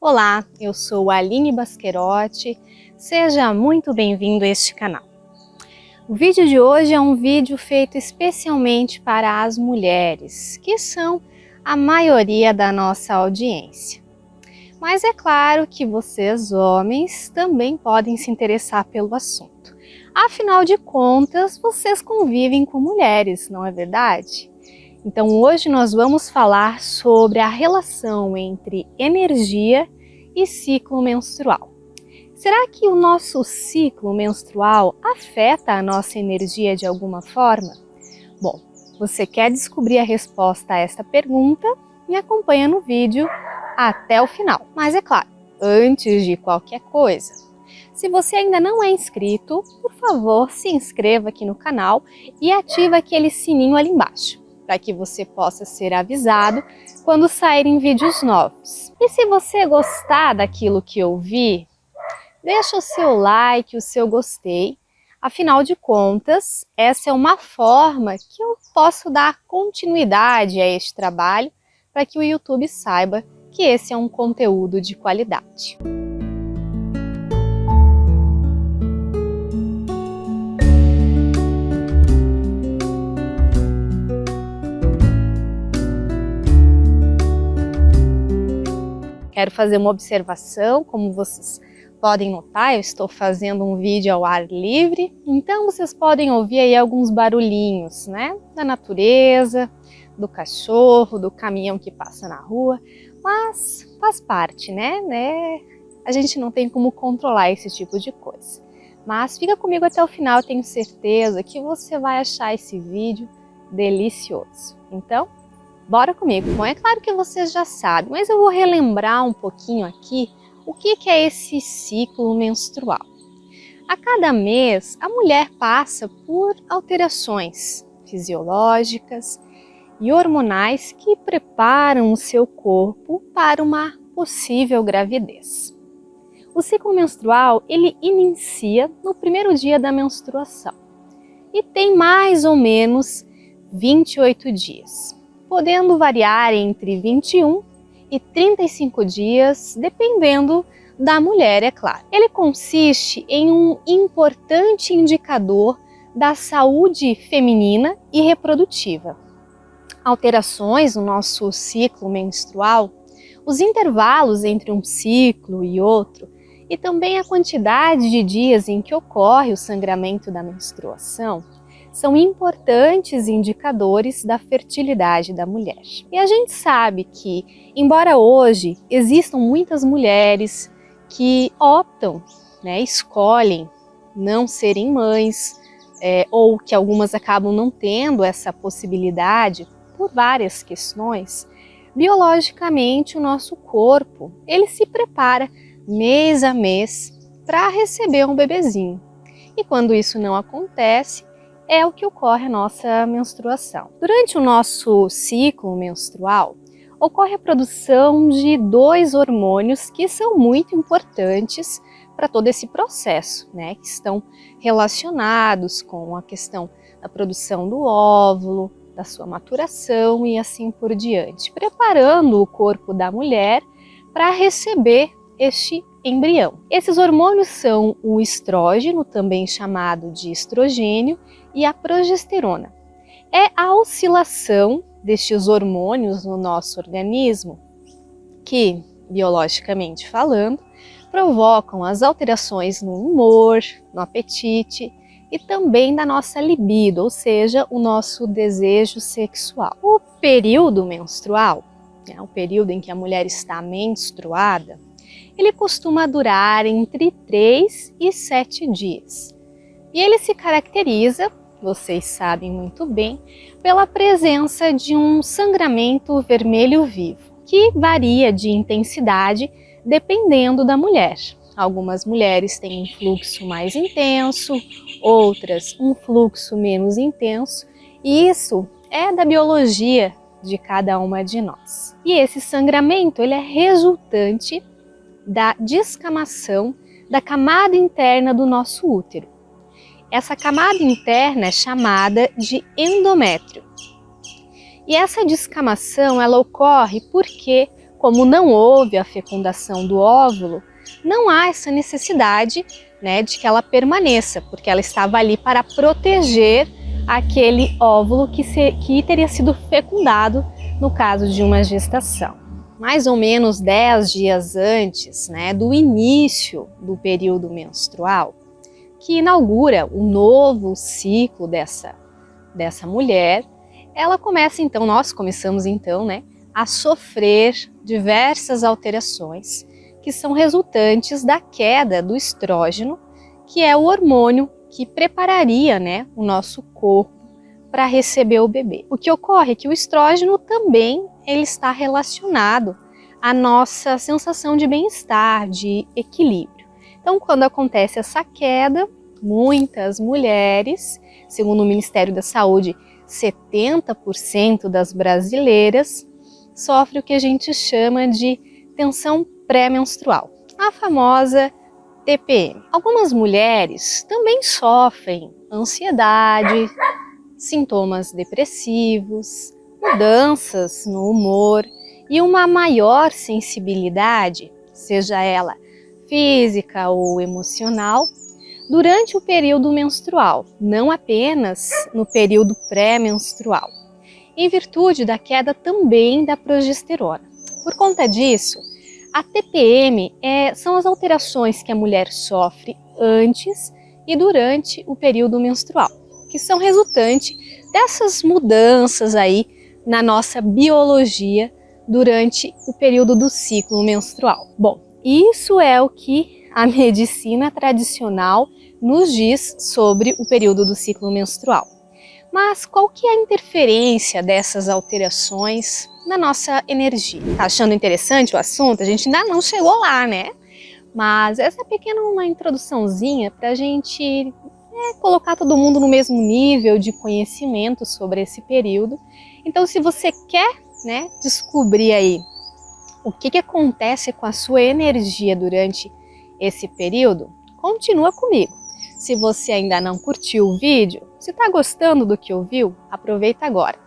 Olá, eu sou Aline Basquerotti, seja muito bem-vindo a este canal. O vídeo de hoje é um vídeo feito especialmente para as mulheres, que são a maioria da nossa audiência. Mas é claro que vocês, homens, também podem se interessar pelo assunto. Afinal de contas, vocês convivem com mulheres, não é verdade? Então hoje nós vamos falar sobre a relação entre energia e ciclo menstrual. Será que o nosso ciclo menstrual afeta a nossa energia de alguma forma? Bom, você quer descobrir a resposta a esta pergunta? Me acompanha no vídeo até o final. Mas é claro, antes de qualquer coisa, se você ainda não é inscrito, por favor, se inscreva aqui no canal e ative aquele sininho ali embaixo, para que você possa ser avisado quando saírem vídeos novos. E se você gostar daquilo que ouvi, deixa o seu like, o seu gostei. Afinal de contas, essa é uma forma que eu posso dar continuidade a este trabalho para que o YouTube saiba que esse é um conteúdo de qualidade. Quero fazer uma observação, como vocês podem notar, eu estou fazendo um vídeo ao ar livre, então vocês podem ouvir aí alguns barulhinhos, né? Da natureza, do cachorro, do caminhão que passa na rua, mas faz parte, né? A gente não tem como controlar esse tipo de coisa. Mas fica comigo até o final, tenho certeza que você vai achar esse vídeo delicioso. Então, bora comigo. Bom, é claro que vocês já sabem, mas eu vou relembrar um pouquinho aqui o que é esse ciclo menstrual. A cada mês, a mulher passa por alterações fisiológicas e hormonais que preparam o seu corpo para uma possível gravidez. O ciclo menstrual, ele inicia no primeiro dia da menstruação e tem mais ou menos 28 dias. Podendo variar entre 21 e 35 dias, dependendo da mulher, é claro. Ele consiste em um importante indicador da saúde feminina e reprodutiva. Alterações no nosso ciclo menstrual, os intervalos entre um ciclo e outro, e também a quantidade de dias em que ocorre o sangramento da menstruação, são importantes indicadores da fertilidade da mulher. E a gente sabe que, embora hoje existam muitas mulheres que optam, escolhem não serem mães, ou que algumas acabam não tendo essa possibilidade por várias questões, biologicamente o nosso corpo, ele se prepara mês a mês para receber um bebezinho. E quando isso não acontece, é o que ocorre a nossa menstruação. Durante o nosso ciclo menstrual, ocorre a produção de dois hormônios que são muito importantes para todo esse processo, que estão relacionados com a questão da produção do óvulo, da sua maturação e assim por diante, preparando o corpo da mulher para receber este embrião. Esses hormônios são o estrógeno, também chamado de estrogênio, e a progesterona. É a oscilação destes hormônios no nosso organismo que, biologicamente falando, provocam as alterações no humor, no apetite e também da nossa libido, ou seja, o nosso desejo sexual. O período menstrual, o período em que a mulher está menstruada, ele costuma durar entre 3 e 7 dias. E ele se caracteriza, vocês sabem muito bem, pela presença de um sangramento vermelho vivo, que varia de intensidade dependendo da mulher. Algumas mulheres têm um fluxo mais intenso, outras um fluxo menos intenso, e isso é da biologia de cada uma de nós. E esse sangramento, ele é resultante da descamação da camada interna do nosso útero. Essa camada interna é chamada de endométrio. E essa descamação, ela ocorre porque como não houve a fecundação do óvulo, não há essa necessidade, né, de que ela permaneça, porque ela estava ali para proteger aquele óvulo que teria sido fecundado no caso de uma gestação. Mais ou menos 10 dias antes, né, do início do período menstrual, que inaugura o novo ciclo dessa mulher, nós começamos então, né, a sofrer diversas alterações que são resultantes da queda do estrógeno, que é o hormônio que prepararia, né, o nosso corpo para receber o bebê. O que ocorre é que o estrógeno também ele está relacionado à nossa sensação de bem-estar, de equilíbrio. Então, quando acontece essa queda, muitas mulheres, segundo o Ministério da Saúde, 70% das brasileiras sofrem o que a gente chama de tensão pré-menstrual, a famosa TPM. Algumas mulheres também sofrem ansiedade, sintomas depressivos, mudanças no humor e uma maior sensibilidade, seja ela física ou emocional, durante o período menstrual, não apenas no período pré-menstrual, em virtude da queda também da progesterona. Por conta disso, a TPM são as alterações que a mulher sofre antes e durante o período menstrual, que são resultantes dessas mudanças aí na nossa biologia durante o período do ciclo menstrual. Bom, isso é o que a medicina tradicional nos diz sobre o período do ciclo menstrual. Mas qual que é a interferência dessas alterações na nossa energia? Tá achando interessante o assunto? A gente ainda não chegou lá, né? Mas essa é uma introduçãozinha para a gente colocar todo mundo no mesmo nível de conhecimento sobre esse período. Então, se você quer, né, descobrir aí o que acontece com a sua energia durante esse período, continua comigo. Se você ainda não curtiu o vídeo, se está gostando do que ouviu, aproveita agora.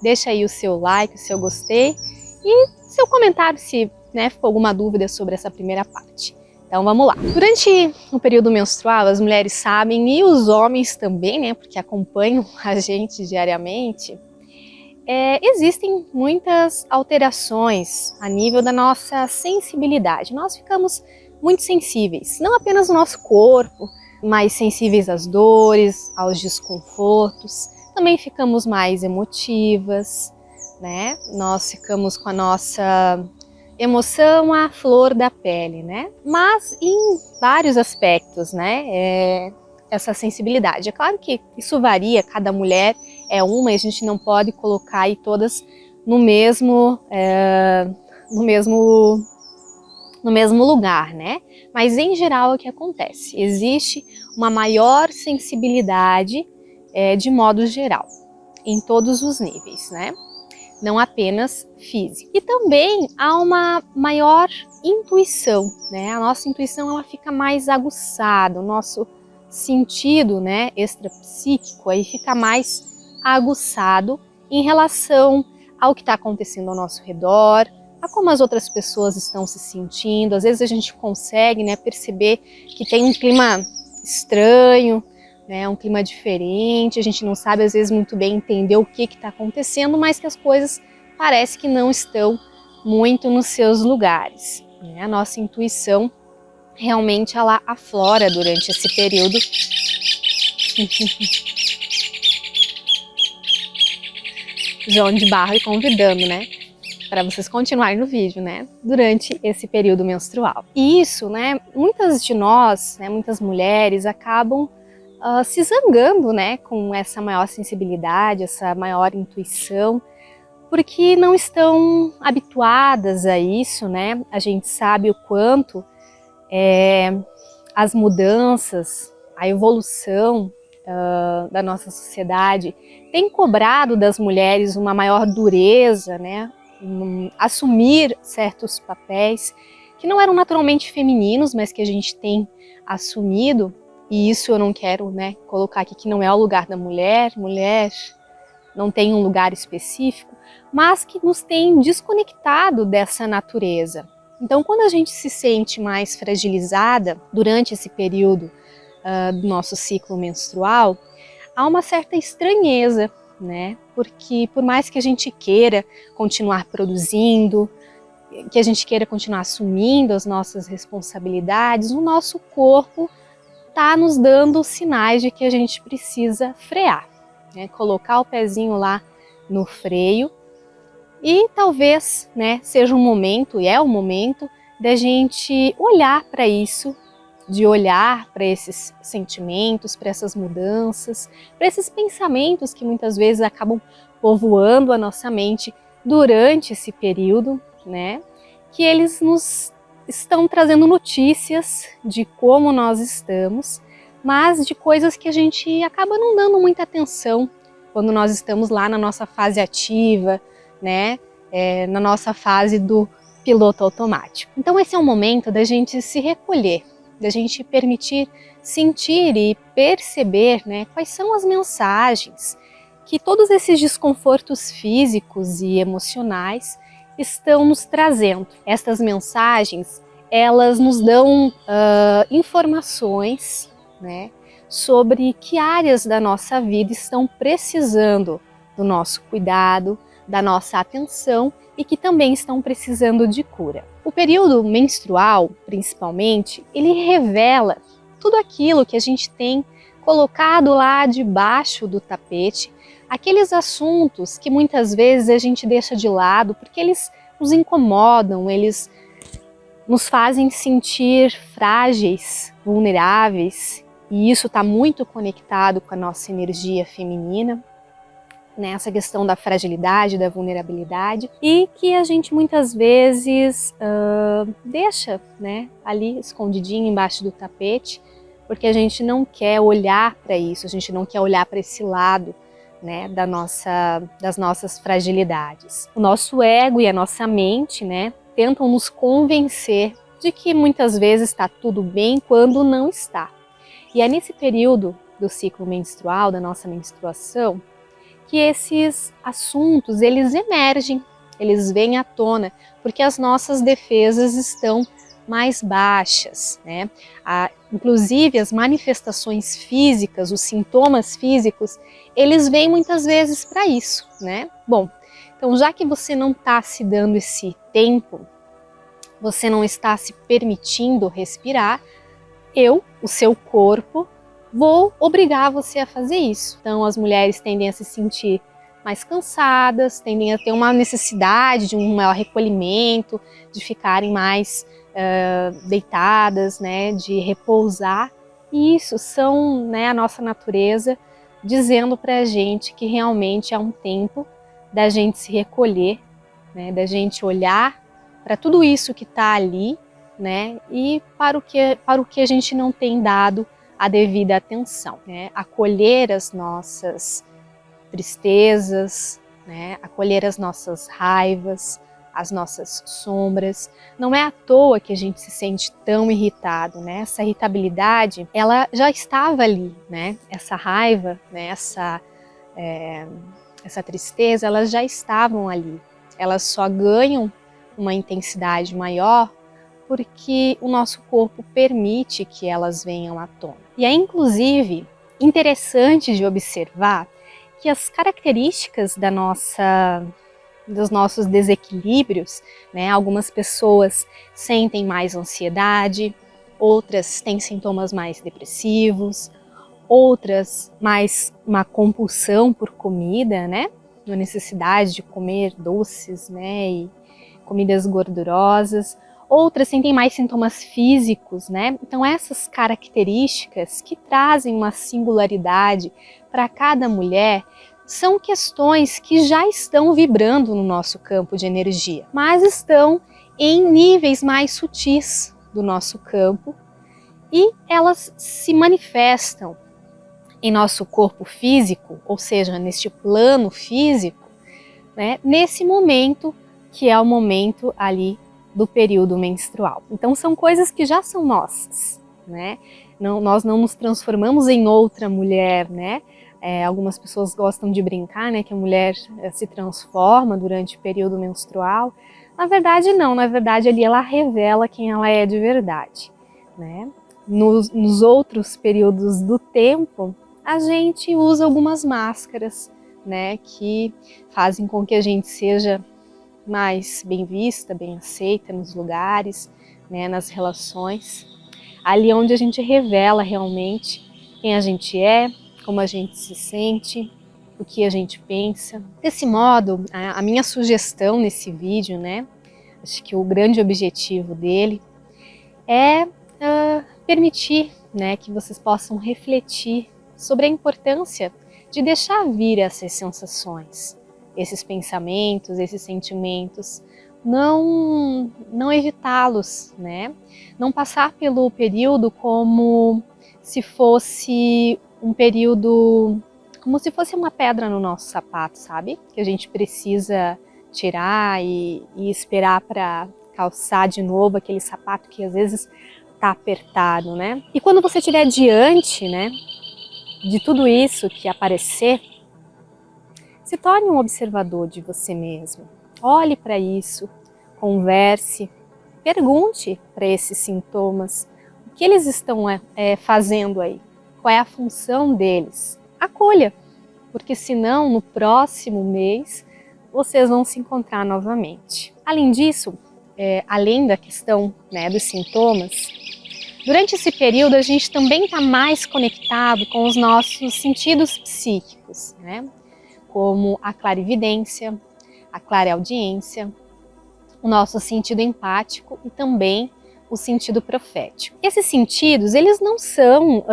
Deixa aí o seu like, o seu gostei e seu comentário se ficou alguma dúvida sobre essa primeira parte. Então vamos lá. Durante o período menstrual, as mulheres sabem, e os homens também, né, porque acompanham a gente diariamente, existem muitas alterações a nível da nossa sensibilidade. Nós ficamos muito sensíveis, não apenas no nosso corpo, mais sensíveis às dores, aos desconfortos, também ficamos mais emotivas, né? Nós ficamos com a nossa emoção à flor da pele, né? Mas em vários aspectos, né? Essa sensibilidade. É claro que isso varia, cada mulher é uma e a gente não pode colocar aí todas no mesmo lugar, né? Mas em geral é o que acontece. Existe uma maior sensibilidade de modo geral, em todos os níveis, né? Não apenas físico. E também há uma maior intuição, né? A nossa intuição ela fica mais aguçada, o nosso sentido, né, extrapsíquico aí fica mais aguçado em relação ao que está acontecendo ao nosso redor, a como as outras pessoas estão se sentindo. Às vezes a gente consegue, né, perceber que tem um clima estranho, né, um clima diferente, a gente não sabe às vezes muito bem entender o que está acontecendo, mas que as coisas parece que não estão muito nos seus lugares, né? A nossa intuição realmente ela aflora durante esse período. João de Barro convidando, né, para vocês continuarem no vídeo, né, durante esse período menstrual. E isso, né, muitas de nós, né, muitas mulheres acabam se zangando, né, com essa maior sensibilidade, essa maior intuição, porque não estão habituadas a isso, né? A gente sabe o quanto as mudanças, a evolução da nossa sociedade tem cobrado das mulheres uma maior dureza, né? Assumir certos papéis que não eram naturalmente femininos, mas que a gente tem assumido. E isso eu não quero, né, colocar aqui que não é o lugar da mulher, mulher não tem um lugar específico, mas que nos tem desconectado dessa natureza. Então, quando a gente se sente mais fragilizada durante esse período do nosso ciclo menstrual, há uma certa estranheza, né? Porque por mais que a gente queira continuar produzindo, que a gente queira continuar assumindo as nossas responsabilidades, o nosso corpo está nos dando sinais de que a gente precisa frear, né? Colocar o pezinho lá no freio e talvez, né, seja um momento, e é o momento, da gente olhar para isso, de olhar para esses sentimentos, para essas mudanças, para esses pensamentos que muitas vezes acabam povoando a nossa mente durante esse período, né? Que eles nos estão trazendo notícias de como nós estamos, mas de coisas que a gente acaba não dando muita atenção quando nós estamos lá na nossa fase ativa, né? Na nossa fase do piloto automático. Então esse é um momento da gente se recolher, da gente permitir sentir e perceber, né, quais são as mensagens que todos esses desconfortos físicos e emocionais estão nos trazendo. Estas mensagens, elas nos dão informações, né, sobre que áreas da nossa vida estão precisando do nosso cuidado, da nossa atenção e que também estão precisando de cura. O período menstrual, principalmente, ele revela tudo aquilo que a gente tem colocado lá debaixo do tapete, aqueles assuntos que muitas vezes a gente deixa de lado porque eles nos incomodam, eles nos fazem sentir frágeis, vulneráveis, e isso está muito conectado com a nossa energia feminina, né, essa questão da fragilidade, da vulnerabilidade, e que a gente muitas vezes deixa, né, ali escondidinho embaixo do tapete, porque a gente não quer olhar para isso, a gente não quer olhar para esse lado, né, das nossas fragilidades. O nosso ego e a nossa mente, né, tentam nos convencer de que muitas vezes está tudo bem quando não está. E é nesse período do ciclo menstrual, da nossa menstruação, que esses assuntos, eles emergem, eles vêm à tona, porque as nossas defesas estão mais baixas, né? Inclusive as manifestações físicas, os sintomas físicos, eles vêm muitas vezes para isso, né? Bom, então já que você não está se dando esse tempo, você não está se permitindo respirar, o seu corpo, vou obrigar você a fazer isso. Então as mulheres tendem a se sentir mais cansadas, tendem a ter uma necessidade de um maior recolhimento, de ficarem mais deitadas, né, de repousar. E isso são, né, a nossa natureza dizendo para a gente que realmente é um tempo da gente se recolher, né, da gente olhar para tudo isso que está ali, né, e para o que a gente não tem dado a devida atenção, né? Acolher as nossas tristezas, né? Acolher as nossas raivas, as nossas sombras. Não é à toa que a gente se sente tão irritado, né? Essa irritabilidade, ela já estava ali, né? Essa raiva, né? Essa tristeza, elas já estavam ali. Elas só ganham uma intensidade maior porque o nosso corpo permite que elas venham à tona. E é inclusive interessante de observar que as características dos nossos desequilíbrios, né, algumas pessoas sentem mais ansiedade, outras têm sintomas mais depressivos, outras mais uma compulsão por comida, né, uma necessidade de comer doces, né, e comidas gordurosas. Outras sentem mais sintomas físicos, né? Então essas características que trazem uma singularidade para cada mulher são questões que já estão vibrando no nosso campo de energia, mas estão em níveis mais sutis do nosso campo e elas se manifestam em nosso corpo físico, ou seja, neste plano físico, né? Nesse momento que é o momento ali do período menstrual. Então são coisas que já são nossas, né? Nós não nos transformamos em outra mulher, né? Algumas pessoas gostam de brincar, né, que a mulher se transforma durante o período menstrual. Na verdade não, na verdade ali ela revela quem ela é de verdade, né? Nos outros períodos do tempo, a gente usa algumas máscaras, né, que fazem com que a gente seja mais bem vista, bem aceita nos lugares, né, nas relações. Ali onde a gente revela realmente quem a gente é, como a gente se sente, o que a gente pensa. Desse modo, a minha sugestão nesse vídeo, né, acho que o grande objetivo dele é permitir, né, que vocês possam refletir sobre a importância de deixar vir essas sensações, esses pensamentos, esses sentimentos, não evitá-los, né? Não passar pelo período como se fosse um período, como se fosse uma pedra no nosso sapato, sabe? Que a gente precisa tirar e esperar para calçar de novo aquele sapato que às vezes está apertado, né? E quando você estiver diante, né, de tudo isso que aparecer, se torne um observador de você mesmo. Olhe para isso, converse, pergunte para esses sintomas o que eles estão fazendo aí, qual é a função deles. Acolha, porque senão no próximo mês vocês vão se encontrar novamente. Além disso, além da questão, né, dos sintomas, durante esse período a gente também está mais conectado com os nossos sentidos psíquicos, né? Como a clarividência, a clareaudiência, o nosso sentido empático e também o sentido profético. Esses sentidos, eles não são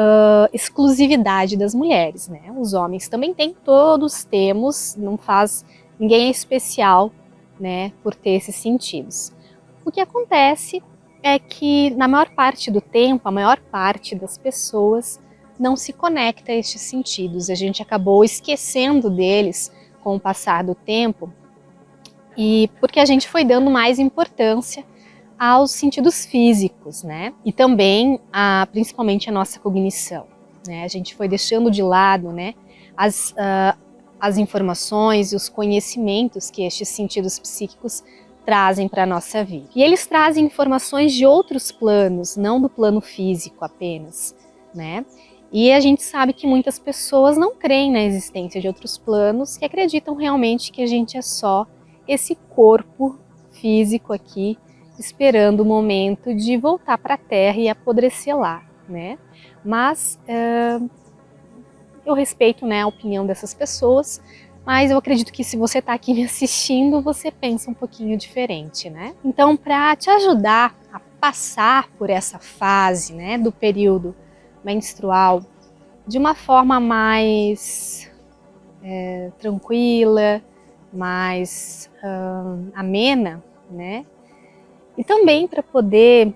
exclusividade das mulheres, né? Os homens também têm, todos temos, ninguém é especial, né, por ter esses sentidos. O que acontece é que na maior parte do tempo, a maior parte das pessoas não se conecta a estes sentidos. A gente acabou esquecendo deles com o passar do tempo e porque a gente foi dando mais importância aos sentidos físicos, né? E também, principalmente a nossa cognição, né? A gente foi deixando de lado, né, as informações e os conhecimentos que estes sentidos psíquicos trazem para a nossa vida. E eles trazem informações de outros planos, não do plano físico apenas, né? E a gente sabe que muitas pessoas não creem na existência de outros planos, que acreditam realmente que a gente é só esse corpo físico aqui, esperando o momento de voltar para a Terra e apodrecer lá, né? Mas eu respeito, né, a opinião dessas pessoas, mas eu acredito que se você está aqui me assistindo, você pensa um pouquinho diferente, né? Então, para te ajudar a passar por essa fase, né, do período menstrual de uma forma mais tranquila, mais amena, né? E também para poder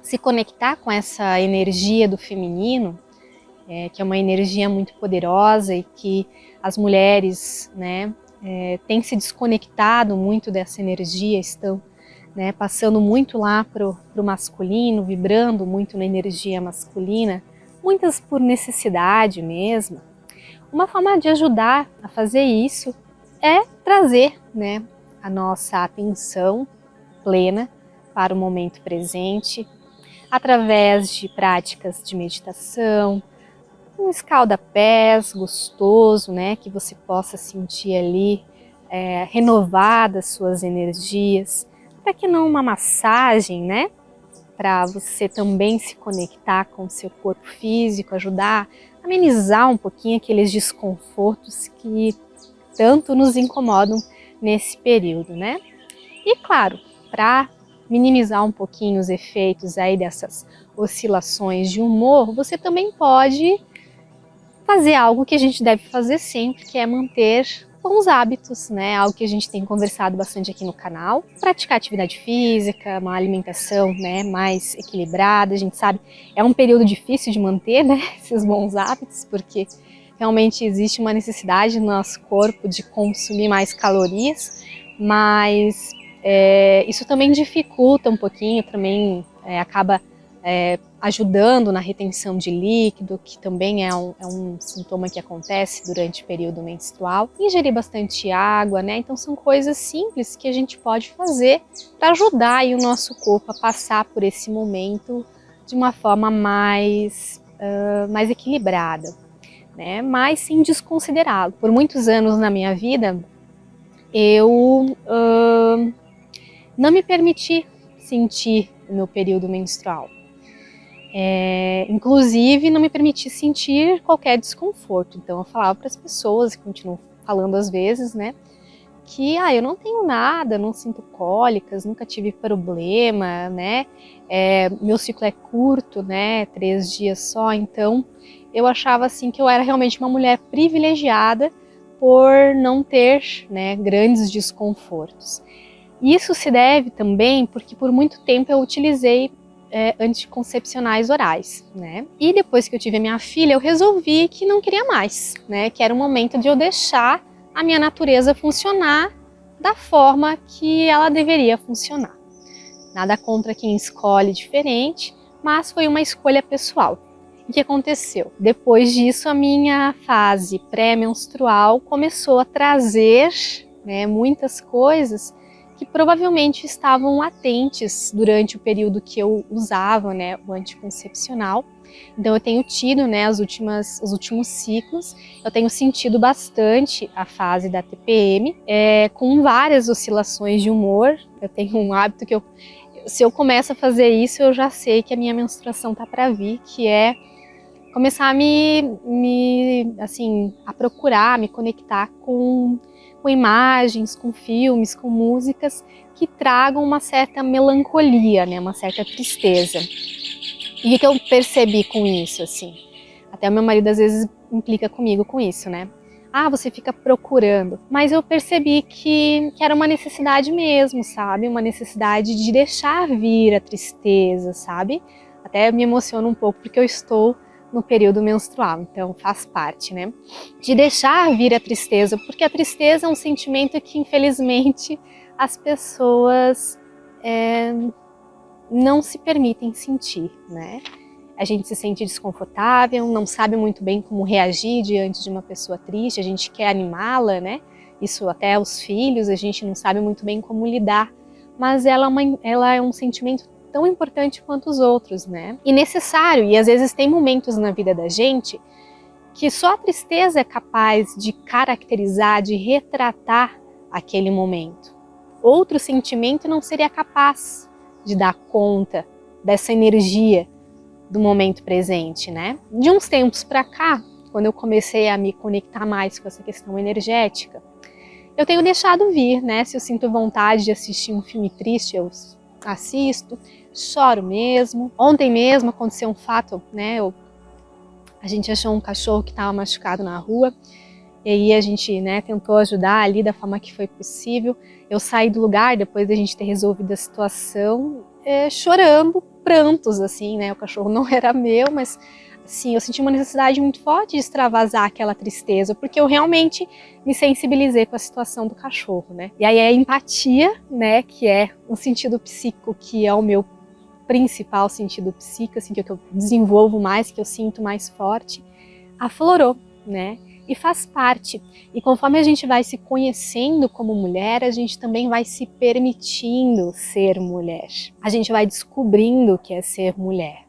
se conectar com essa energia do feminino, que é uma energia muito poderosa e que as mulheres, né, têm se desconectado muito dessa energia, estão, né, passando muito lá pro masculino, vibrando muito na energia masculina, muitas por necessidade mesmo. Uma forma de ajudar a fazer isso é trazer, né, a nossa atenção plena para o momento presente, através de práticas de meditação, um escalda-pés gostoso, né, que você possa sentir ali renovadas suas energias, para que não uma massagem, né, para você também se conectar com o seu corpo físico, ajudar a amenizar um pouquinho aqueles desconfortos que tanto nos incomodam nesse período, né? E claro, para minimizar um pouquinho os efeitos aí dessas oscilações de humor, você também pode fazer algo que a gente deve fazer sempre, que é manter bons hábitos, né? Algo que a gente tem conversado bastante aqui no canal. Praticar atividade física, uma alimentação, né, mais equilibrada. A gente sabe, é um período difícil de manter, né, esses bons hábitos, porque realmente existe uma necessidade no nosso corpo de consumir mais calorias, mas isso também dificulta um pouquinho, também acaba ajudando na retenção de líquido, que também é um sintoma que acontece durante o período menstrual. Ingerir bastante água, né? Então são coisas simples que a gente pode fazer para ajudar aí o nosso corpo a passar por esse momento de uma forma mais equilibrada, né? Mas sem desconsiderá-lo. Por muitos anos na minha vida, eu não me permiti sentir o meu período menstrual. Inclusive, não me permiti sentir qualquer desconforto. Então, eu falava para as pessoas, e continuo falando às vezes, né, que eu não tenho nada, não sinto cólicas, nunca tive problema, né, meu ciclo é curto, né, 3 dias só, então eu achava assim que eu era realmente uma mulher privilegiada por não ter, né, grandes desconfortos. Isso se deve também porque por muito tempo eu utilizei anticoncepcionais orais, né? E depois que eu tive a minha filha, eu resolvi que não queria mais, né? Que era o momento de eu deixar a minha natureza funcionar da forma que ela deveria funcionar. Nada contra quem escolhe diferente, mas foi uma escolha pessoal. O que aconteceu? Depois disso, a minha fase pré-menstrual começou a trazer, né, muitas coisas que provavelmente estavam latentes durante o período que eu usava, né, o anticoncepcional. Então eu tenho tido, né, os últimos ciclos, eu tenho sentido bastante a fase da TPM, com várias oscilações de humor. Eu tenho um hábito que se eu começo a fazer isso, eu já sei que a minha menstruação tá para vir, que é começar a procurar, me conectar com imagens, com filmes, com músicas que tragam uma certa melancolia, né, uma certa tristeza. E o que eu percebi com isso, assim? Até o meu marido às vezes implica comigo com isso, né? Você fica procurando. Mas eu percebi que era uma necessidade mesmo, sabe? Uma necessidade de deixar vir a tristeza, sabe? Até me emociona um pouco porque eu estou no período menstrual, então faz parte, né? De deixar vir a tristeza, porque a tristeza é um sentimento que, infelizmente, as pessoas não se permitem sentir, né? A gente se sente desconfortável, não sabe muito bem como reagir diante de uma pessoa triste, a gente quer animá-la, né? Isso até os filhos, a gente não sabe muito bem como lidar, mas ela é um sentimento tão importante quanto os outros, né? E necessário, e às vezes tem momentos na vida da gente que só a tristeza é capaz de caracterizar, de retratar aquele momento. Outro sentimento não seria capaz de dar conta dessa energia do momento presente, né? De uns tempos para cá, quando eu comecei a me conectar mais com essa questão energética, eu tenho deixado vir, né? Se eu sinto vontade de assistir um filme triste, eu assisto, choro mesmo. Ontem mesmo aconteceu um fato, né? A gente achou um cachorro que estava machucado na rua, e aí a gente, né, tentou ajudar ali da forma que foi possível. Eu saí do lugar depois da gente ter resolvido a situação, chorando, prantos, assim, né? O cachorro não era meu, mas assim, eu senti uma necessidade muito forte de extravasar aquela tristeza, porque eu realmente me sensibilizei com a situação do cachorro, né? E aí a empatia, né, que é um sentido psíquico, que é o meu principal sentido psíquico, assim, que eu desenvolvo mais, que eu sinto mais forte, aflorou, né? E faz parte. E conforme a gente vai se conhecendo como mulher, a gente também vai se permitindo ser mulher. A gente vai descobrindo o que é ser mulher.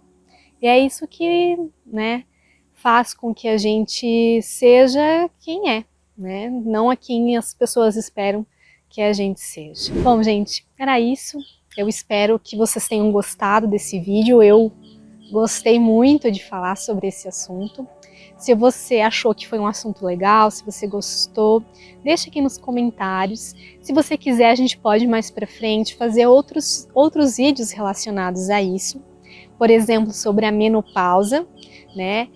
E é isso que, né, faz com que a gente seja quem é, né? Não a quem as pessoas esperam que a gente seja. Bom, gente, era isso. Eu espero que vocês tenham gostado desse vídeo. Eu gostei muito de falar sobre esse assunto. Se você achou que foi um assunto legal, se você gostou, deixa aqui nos comentários. Se você quiser, a gente pode mais pra frente fazer outros vídeos relacionados a isso. Por exemplo, sobre a menopausa, né?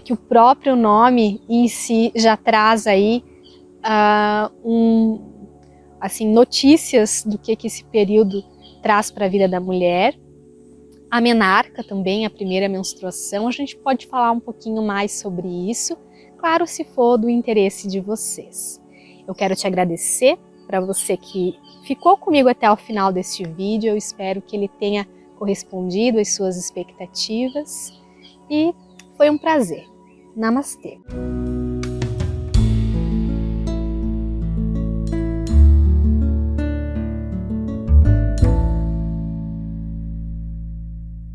Que o próprio nome em si já traz aí assim, notícias do que esse período traz para a vida da mulher. A menarca também, a primeira menstruação, a gente pode falar um pouquinho mais sobre isso, claro, se for do interesse de vocês. Eu quero te agradecer para você que ficou comigo até o final deste vídeo, eu espero que ele tenha correspondido às suas expectativas e foi um prazer. Namastê!